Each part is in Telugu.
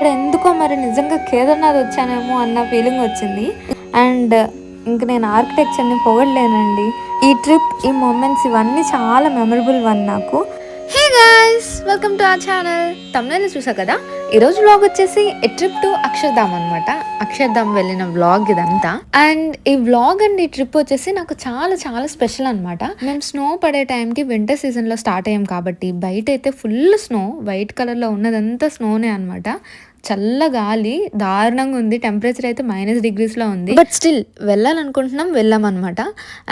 ఇక్కడ ఎందుకో మరి నిజంగా కేదార్నాథ్ వచ్చానేమో అన్న ఫీలింగ్ వచ్చింది. అండ్ ఇంక నేను ఆర్కిటెక్చర్ని పొగడలేనండి. ఈ ట్రిప్, ఈ మూమెంట్స్ ఇవన్నీ చాలా మెమరబుల్ వన్ నాకు. Hey guys, welcome to our channel. తమిళలో చూసా కదా, ఈరోజు వ్లాగ్ వచ్చేసి ఎ ట్రిప్ టు అక్షర్ధామ్ అనమాట. అక్షర్ధామ్ వెళ్ళిన వ్లాగ్ ఇదంతా. అండ్ ఈ వ్లాగ్ అండ్ ఈ ట్రిప్ వచ్చేసి నాకు చాలా చాలా స్పెషల్ అనమాట. మేము స్నో పడే టైంకి వింటర్ సీజన్లో స్టార్ట్ అయ్యాం కాబట్టి బయట అయితే ఫుల్ స్నో, వైట్ కలర్లో ఉన్నదంతా స్నోనే అనమాట. చల్ల గాలి దారుణంగా ఉంది. టెంపరేచర్ అయితే -డిగ్రీస్లో ఉంది. బట్ స్టిల్ వెళ్ళాలనుకుంటున్నాం, వెళ్ళామన్నమాట.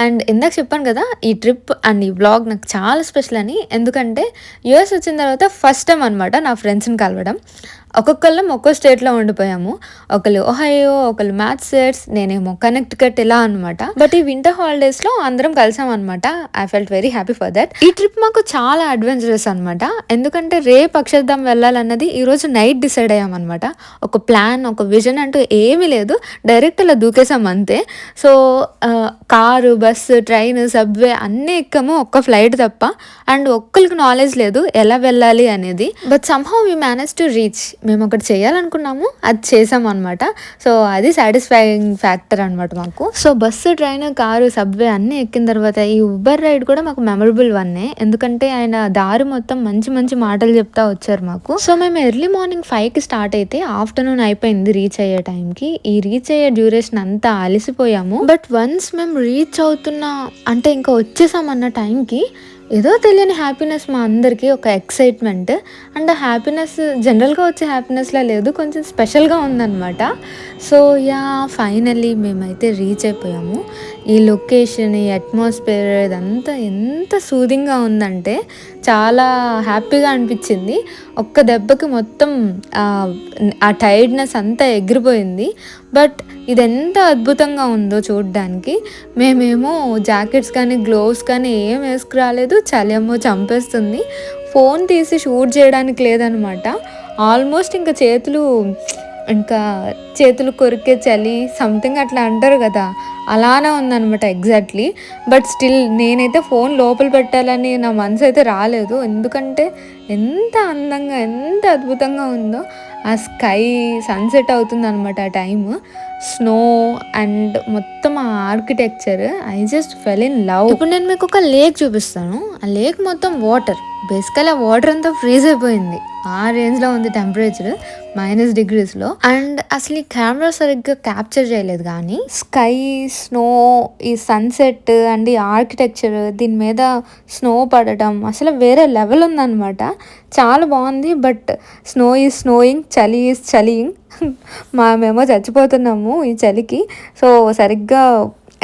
అండ్ ఇందాక చెప్పాను కదా, ఈ ట్రిప్ అండ్ ఈ వ్లాగ్ నాకు చాలా స్పెషల్ అని. ఎందుకంటే యూఎస్ వచ్చిన తర్వాత ఫస్ట్ టైం అనమాట నా ఫ్రెండ్స్ని కలవడం. ఒక్కొక్కళ్ళం ఒక్కో స్టేట్లో ఉండిపోయాము. ఒకళ్ళు ఒహయో, ఒకళ్ళు మ్యాథ్సెట్స్, నేనేమో కనెక్టికట్, ఇలా అనమాట. బట్ ఈ వింటర్ హాలిడేస్లో అందరం కలిసాం అనమాట. I felt very happy for that. ఈ ట్రిప్ మాకు చాలా అడ్వెంచరస్ అనమాట. ఎందుకంటే రేపు అక్షర్ధామ్ వెళ్ళాలన్నది ఈరోజు నైట్ డిసైడ్ అయ్యామన్నమాట. ఒక ప్లాన్, ఒక విజన్ అంటూ ఏమీ లేదు, డైరెక్ట్ అలా దూకేసాం అంతే. So car, bus, train, subway అన్నీ ఎక్కాము, ఒక్క ఫ్లైట్ తప్ప. అండ్ ఒక్కరికి నాలెడ్జ్ లేదు ఎలా వెళ్ళాలి అనేది. But somehow we manage to reach. మేము ఒకటి చేయాలనుకున్నాము, అది చేసాం అనమాట. సో అది సాటిస్ఫైయింగ్ ఫ్యాక్టర్ అనమాట మాకు. So bus, train, car, subway అన్నీ ఎక్కిన తర్వాత ఈ ఉబర్ రైడ్ కూడా మాకు మెమరబుల్ వన్నే. ఎందుకంటే ఆయన దారి మొత్తం మంచి మంచి మాటలు చెప్తా వచ్చారు మాకు. సో మేము ఎర్లీ మార్నింగ్ 5కి స్టార్ట్ అయితే ఆఫ్టర్నూన్ అయిపోయింది రీచ్ అయ్యే టైంకి. ఈ రీచ్ అయ్యే డ్యూరేషన్ అంతా అలసిపోయాము. బట్ వన్స్ మేము రీచ్ అవుతున్నా అంటే ఇంకా వచ్చేసాం అన్న టైంకి ఏదో తెలియని హ్యాపీనెస్ మా అందరికీ, ఒక ఎక్సైట్మెంట్. అండ్ ఆ హ్యాపీనెస్ జనరల్గా వచ్చే హ్యాపీనెస్లా లేదు, కొంచెం స్పెషల్గా ఉందన్నమాట. సో యా, ఫైనల్లీ మేమైతే రీచ్ అయిపోయాము. ఈ లొకేషన్, ఈ అట్మాస్ఫియర్ ఇదంతా ఎంత సూదింగ్గా ఉందంటే చాలా హ్యాపీగా అనిపించింది. ఒక్క దెబ్బకి మొత్తం ఆ టైర్డ్నెస్ అంతా ఎగిరిపోయింది. బట్ ఇది ఎంత అద్భుతంగా ఉందో చూడడానికి. మేమేమో జాకెట్స్ కానీ గ్లోవ్స్ కానీ ఏం వేసుకురాలేదు, చలేమో చంపేస్తుంది. ఫోన్ తీసి షూట్ చేయడానికి లేదనమాట. ఆల్మోస్ట్ ఇంకా చేతులు కొరికే చలి సంథింగ్ అట్లా అంటారు కదా, అలానే ఉందనమాట ఎగ్జాక్ట్లీ. బట్ స్టిల్ నేనైతే ఫోన్ లోపల పెట్టాలని నా మనసు అయితే రాలేదు. ఎందుకంటే ఎంత అందంగా, ఎంత అద్భుతంగా ఉందో ఆ స్కై. సన్సెట్ అవుతుంది అనమాట ఆ టైము. స్నో అండ్ మొత్తం ఆ architecture, I just fell in love. ఇప్పుడు నేను మీకు ఒక లేక్ చూపిస్తాను. ఆ లేక్ మొత్తం వాటర్, బేసికల్ ఆ వాటర్ అంతా ఫ్రీజ్ అయిపోయింది. ఆ రేంజ్లో ఉంది టెంపరేచర్, -డిగ్రీస్లో. అండ్ అసలు ఈ కెమెరా సరిగ్గా క్యాప్చర్ చేయలేదు, కానీ స్కై, స్నో, ఈ సన్సెట్ అండ్ ఈ ఆర్కిటెక్చర్, దీని మీద స్నో పడటం అసలు వేరే లెవెల్ ఉందన్నమాట. చాలా బాగుంది. బట్ స్నో ఈజ్ స్నోయింగ్, చలి ఈజ్ చలియింగ్. మేమేమో చచ్చిపోతున్నాము ఈ చలికి. సో సరిగ్గా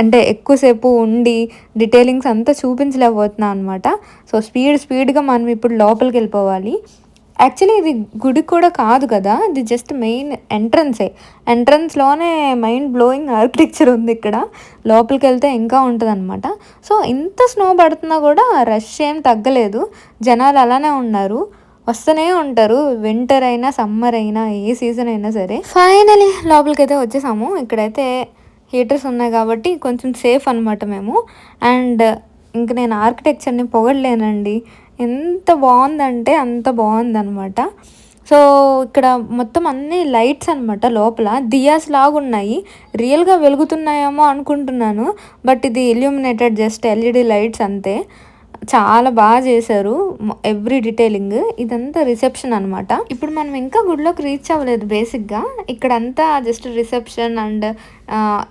అంటే ఎక్కువసేపు ఉండి డీటెయిలింగ్స్ అంతా చూపించలేకపోతున్నాం అనమాట. సో స్పీడ్గా మనం ఇప్పుడు లోపలికి వెళ్ళిపోవాలి. యాక్చువల్లీ ఇది గుడి కూడా కాదు కదా, ఇది జస్ట్ మెయిన్ ఎంట్రన్స్లోనే మైండ్ బ్లోయింగ్ ఆర్కిటెక్చర్ ఉంది ఇక్కడ. లోపలికి వెళ్తే ఇంకా ఉంటుంది అనమాట. సో ఇంత స్నో పడుతున్నా కూడా రష్ ఏం తగ్గలేదు, జనాలు అలానే ఉన్నారు, వస్తూనే ఉంటారు. వింటర్ అయినా, సమ్మర్ అయినా, ఏ సీజన్ అయినా సరే. ఫైనలీ లోపలికి అయితే వచ్చేసాము. ఇక్కడైతే హీటర్స్ ఉన్నాయి కాబట్టి కొంచెం సేఫ్ అనమాట మేము. అండ్ ఇంక నేను ఆర్కిటెక్చర్ని పొగడలేనండి, ఎంత బాగుందంటే అంత బాగుందనమాట. సో ఇక్కడ మొత్తం అన్ని లైట్స్ అనమాట, లోపల దియాస్ లాగా ఉన్నాయి. రియల్గా వెలుగుతున్నాయేమో అనుకుంటున్నాను, బట్ ఇది ఇల్యూమినేటెడ్, జస్ట్ ఎల్ఈడి లైట్స్ అంతే. చాలా బాగా చేశారు ఎవ్రీ డీటెయిలింగ్. ఇదంతా రిసెప్షన్ అనమాట. ఇప్పుడు మనం ఇంకా గుడిలోకి రీచ్ అవ్వలేదు. బేసిక్గా ఇక్కడంతా జస్ట్ రిసెప్షన్ అండ్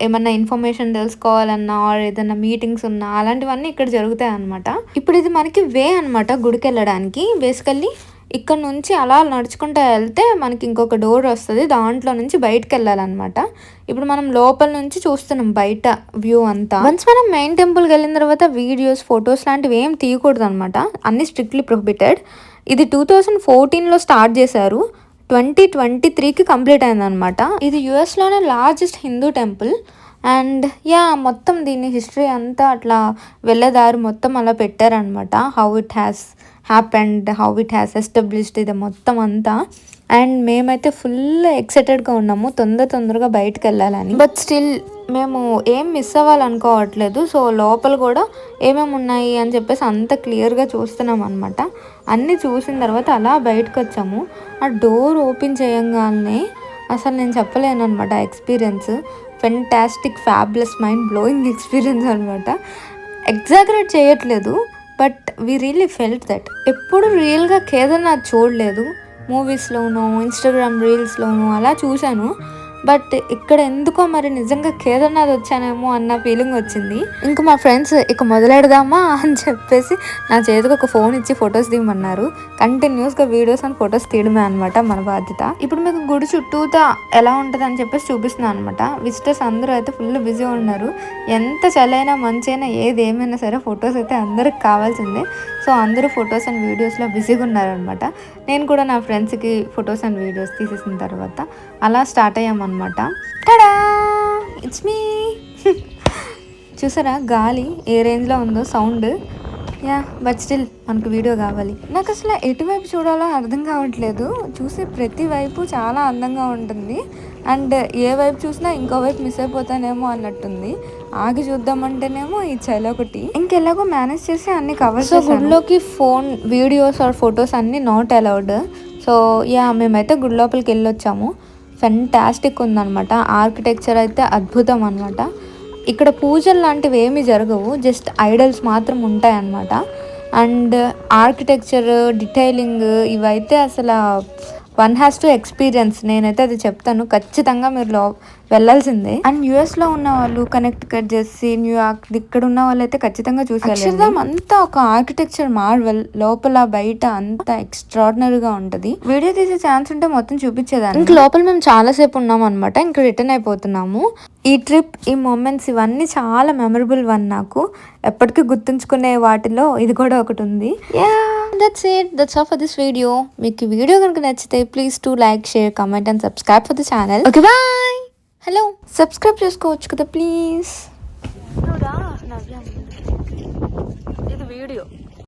ఏమన్నా ఇన్ఫర్మేషన్ తెలుసుకోవాలన్నా ఆర్ ఏదన్నా మీటింగ్స్ ఉన్నా అలాంటివన్నీ ఇక్కడ జరుగుతాయి అనమాట. ఇప్పుడు ఇది మనకి వే అనమాట గుడికి వెళ్ళడానికి. బేసికల్లీ ఇక్కడ నుంచి అలా నడుచుకుంటూ వెళ్తే మనకి ఇంకొక డోర్ వస్తుంది, దాంట్లో నుంచి బయటకు వెళ్ళాలన్నమాట. ఇప్పుడు మనం లోపల నుంచి చూస్తున్నాం బయట వ్యూ అంతా. వన్స్ మనం మెయిన్ టెంపుల్కి వెళ్ళిన తర్వాత వీడియోస్, ఫొటోస్ లాంటివి ఏం తీయకూడదు అనమాట, అన్ని స్ట్రిక్ట్లీ ప్రొహిబిటెడ్. ఇది 2014లో స్టార్ట్ చేశారు, 2023కి కంప్లీట్ అయిందనమాట. ఇది యుఎస్లోనే largest Hindu temple. And yeah, మొత్తం దీని హిస్టరీ అంతా అట్లా వెళ్ళేదారు మొత్తం అలా పెట్టారనమాట. How it has happened, how it has established ఇది మొత్తం అంతా. అండ్ మేమైతే ఫుల్ ఎక్సైటెడ్గా ఉన్నాము తొందరగా బయటకు వెళ్ళాలని. బట్ స్టిల్ మేము ఏం మిస్ అవ్వాలనుకోవట్లేదు. సో లోపల కూడా ఏమేమి ఉన్నాయి అని చెప్పేసి అంత క్లియర్గా చూస్తున్నాం అనమాట. అన్నీ చూసిన తర్వాత అలా బయటకు వచ్చాము. ఆ డోర్ ఓపెన్ చేయంగానే అసలు నేను చెప్పలేను అనమాట experience. Fantastic, fabulous, mind blowing experience అనమాట. ఎగ్జాగరేట్ చేయట్లేదు, but we really felt that. ఎప్పుడు రియల్గా కేదార్నాథ్ చూడలేదు. మూవీస్లోనూ, ఇన్స్టాగ్రామ్ రీల్స్లోనూ అలా చూశాను. బట్ ఇక్కడ ఎందుకో మరి నిజంగా కేదార్నాథ్ వచ్చానేమో అన్న ఫీలింగ్ వచ్చింది. ఇంకా మా ఫ్రెండ్స్ ఇక మొదలెడదామా అని చెప్పేసి నా చేతికి ఒక ఫోన్ ఇచ్చి ఫొటోస్ తీయమన్నారు. కంటిన్యూస్గా వీడియోస్ అండ్ ఫొటోస్ తీయడమే అనమాట మన బాధ్యత. ఇప్పుడు మీకు గుడి చుట్టూతా ఎలా ఉంటుంది అని చెప్పేసి చూపిస్తున్నాను అనమాట. విజిటర్స్ అందరూ అయితే ఫుల్ బిజీ ఉన్నారు. ఎంత చలైనా మంచైనా ఏమైనా సరే ఫొటోస్ అయితే అందరికి కావాల్సిందే. సో అందరూ ఫొటోస్ అండ్ వీడియోస్లో బిజీగా ఉన్నారనమాట. నేను కూడా నా ఫ్రెండ్స్కి ఫొటోస్ అండ్ వీడియోస్ తీసేసిన తర్వాత అలా స్టార్ట్ అయ్యామన్నమాట. Tada, it's me. చూసారా గాలి ఏ రేంజ్లో ఉందో సౌండ్. యా, బట్ స్టిల్ మనకు వీడియో కావాలి. నాకు అసలు ఎటువైపు చూడాలో అర్థం కావట్లేదు. చూసే ప్రతి వైపు చాలా అందంగా ఉంటుంది. అండ్ ఏ వైపు చూసినా ఇంకో వైపు మిస్ అయిపోతానేమో అన్నట్టుంది. ఆగి చూద్దామంటేనేమో ఈ చలి ఒకటి. ఇంకెలాగో మేనేజ్ చేసి అన్ని కవర్. సో గుడిలోకి ఫోన్, వీడియోస్ ఆర్ ఫొటోస్ అన్నీ నాట్ అలౌడ్. సో యా, మేమైతే గుడి లోపలికి వెళ్ళొచ్చాము. ఫెంటాస్టిక్ ఉందన్నమాట. ఆర్కిటెక్చర్ అయితే అద్భుతం అనమాట. ఇక్కడ పూజలు లాంటివి ఏమీ జరగవు, జస్ట్ ఐడల్స్ మాత్రం ఉంటాయి అన్నమాట. అండ్ ఆర్కిటెక్చర్, డీటెయిలింగ్ ఇవైతే అసలు వన్ హ్యాస్ టు ఎక్స్పీరియన్స్. నేనైతే అది చెప్తాను, ఖచ్చితంగా మీరు వెళ్ళాల్సిందే. అండ్ యుఎస్లో ఉన్న వాళ్ళు, కనెక్టికట్, జెర్సీ, న్యూయార్క్ ఇక్కడ ఉన్న వాళ్ళు అయితే ఖచ్చితంగా చూసేయాలి. అంతా ఒక ఆర్కిటెక్చర్ మార్వెల్. లోపల బయట అంతా ఎక్స్ట్రాడినరీగా ఉంటుంది. వీడియో తీసే ఛాన్స్ ఉంటే మొత్తం చూపించేదాన్ని. ఇంక లోపల మేము చాలాసేపు ఉన్నాం అనమాట. ఇంక రిటర్న్ అయిపోతున్నాము. ఈ ట్రిప్, ఈ మూమెంట్స్ ఇవన్నీ చాలా మెమరబుల్ వన్. నాకు ఎప్పటికీ గుర్తుంచుకునే వాటిలో ఇది కూడా ఒకటి ఉంది. That's it, that's all for this video. మీకు ఈ వీడియో కనుక నచ్చితే please to like, share, comment and subscribe for the channel. Okay, bye. Hello, subscribe చేసుకోవచ్చు కదా ప్లీజ్. ఇది వీడియో.